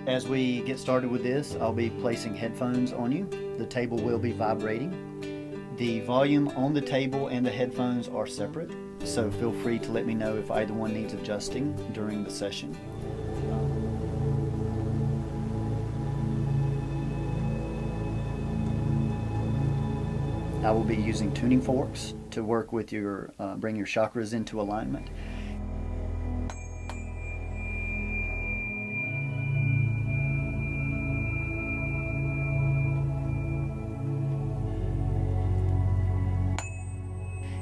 As we get started with this, I'll be placing headphones on you. The table will be vibrating. The volume on the table and the headphones are separate, so feel free to let me know if either one needs adjusting during the session. I will be using tuning forks to work with your, bring your chakras into alignment.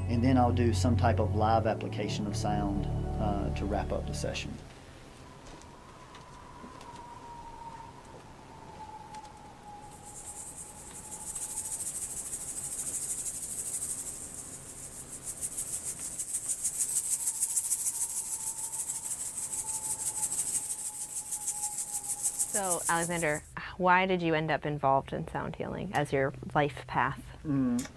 And then I'll do some type of live application of sound to wrap up the session. So, Alexander, why did you end up involved in sound healing as your life path?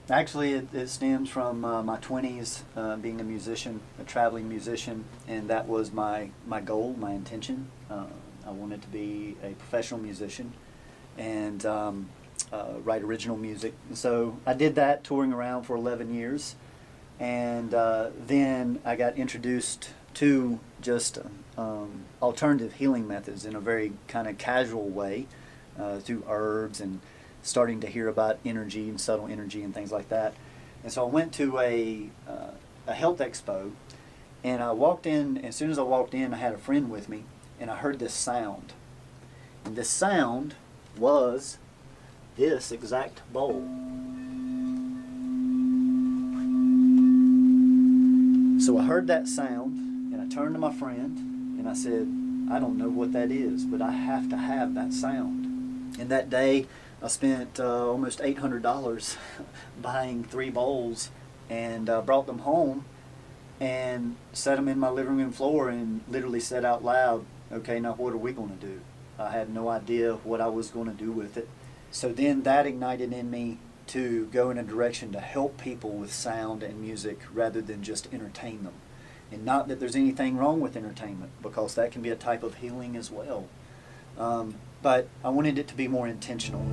Actually, it stems from my 20s, being a musician, a traveling musician, and that was my goal, my intention. I wanted to be a professional musician and write original music. And so I did that, touring around for 11 years, and then I got introduced to just alternative healing methods in a very kind of casual way through herbs and starting to hear about energy and subtle energy and things like that. And so I went to a health expo, and I walked in. As soon as I walked in, I had a friend with me, and I heard this sound. And this sound was this exact bowl. So I heard that sound, and I turned to my friend, and I said, I don't know what that is, but I have to have that sound. And that day, I spent almost $800 buying 3 bowls and brought them home and set them in my living room floor and literally said out loud, okay, now what are we going to do? I had no idea what I was going to do with it. So then that ignited in me to go in a direction to help people with sound and music rather than just entertain them. And not that there's anything wrong with entertainment, because that can be a type of healing as well. But I wanted it to be more intentional.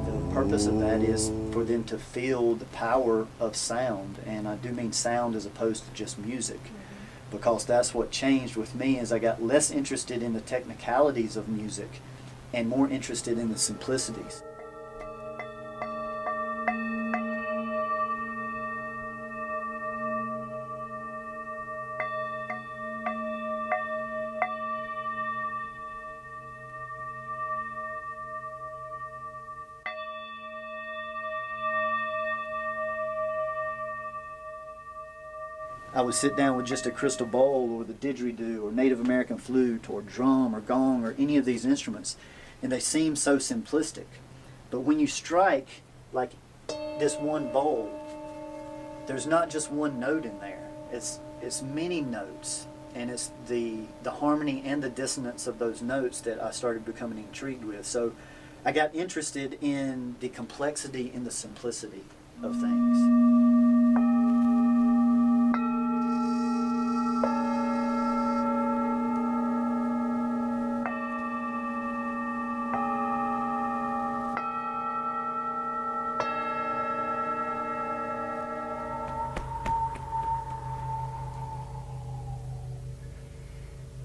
The purpose of that is for them to feel the power of sound, and I do mean sound as opposed to just music, because that's what changed with me as I got less interested in the technicalities of music and more interested in the simplicities. I would sit down with just a crystal bowl or the didgeridoo or Native American flute or drum or gong or any of these instruments, and they seem so simplistic. But when you strike like this one bowl, there's not just one note in there. It's many notes, and it's the harmony and the dissonance of those notes that I started becoming intrigued with. So I got interested in the complexity and the simplicity of things.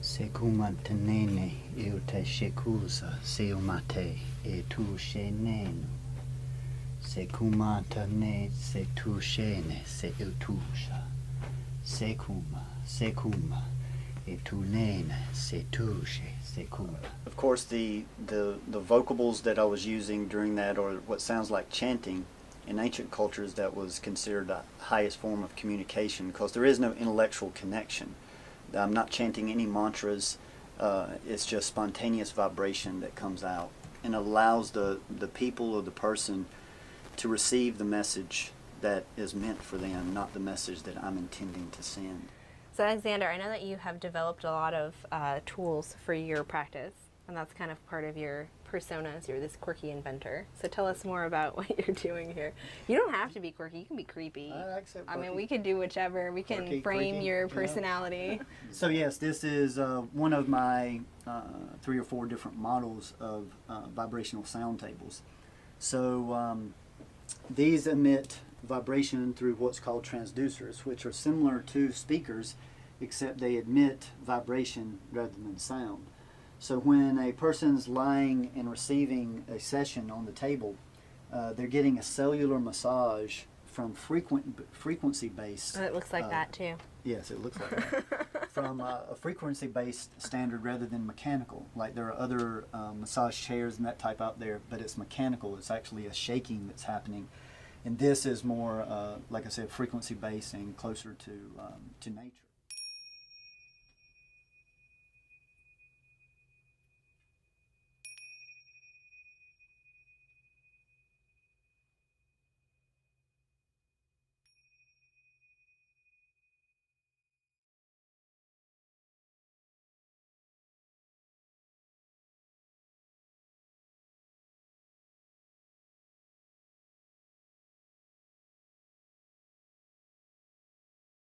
Sekumatenene eu te shekusa seumate e tu shenenu. Sekumatane se tu shene se eu tusha. Sekuma e tu nene se tushe sekuma. Of course, the vocables that I was using during that, or what sounds like chanting, in ancient cultures that was considered the highest form of communication, because there is no intellectual connection. I'm not chanting any mantras. It's just spontaneous vibration that comes out and allows the people or the person to receive the message that is meant for them, not the message that I'm intending to send. So Alexander, I know that you have developed a lot of tools for your practice, and that's kind of part of your persona, as you're this quirky inventor. So tell us more about what you're doing here. You don't have to be quirky, you can be creepy. I accept I mean, quirky. we could do whichever. We can Quirky, frame freaky, your you know. personality. So yes, this is one of my 3 or 4 different models of vibrational sound tables. So these emit vibration through what's called transducers, which are similar to speakers, except they emit vibration rather than sound. So when a person's lying and receiving a session on the table, they're getting a cellular massage from frequency-based. Oh, it looks like that too. Yes, it looks like that. From a frequency-based standard rather than mechanical. Like there are other massage chairs and that type out there, but it's mechanical. It's actually a shaking that's happening. And this is more, like I said, frequency-based and closer to nature.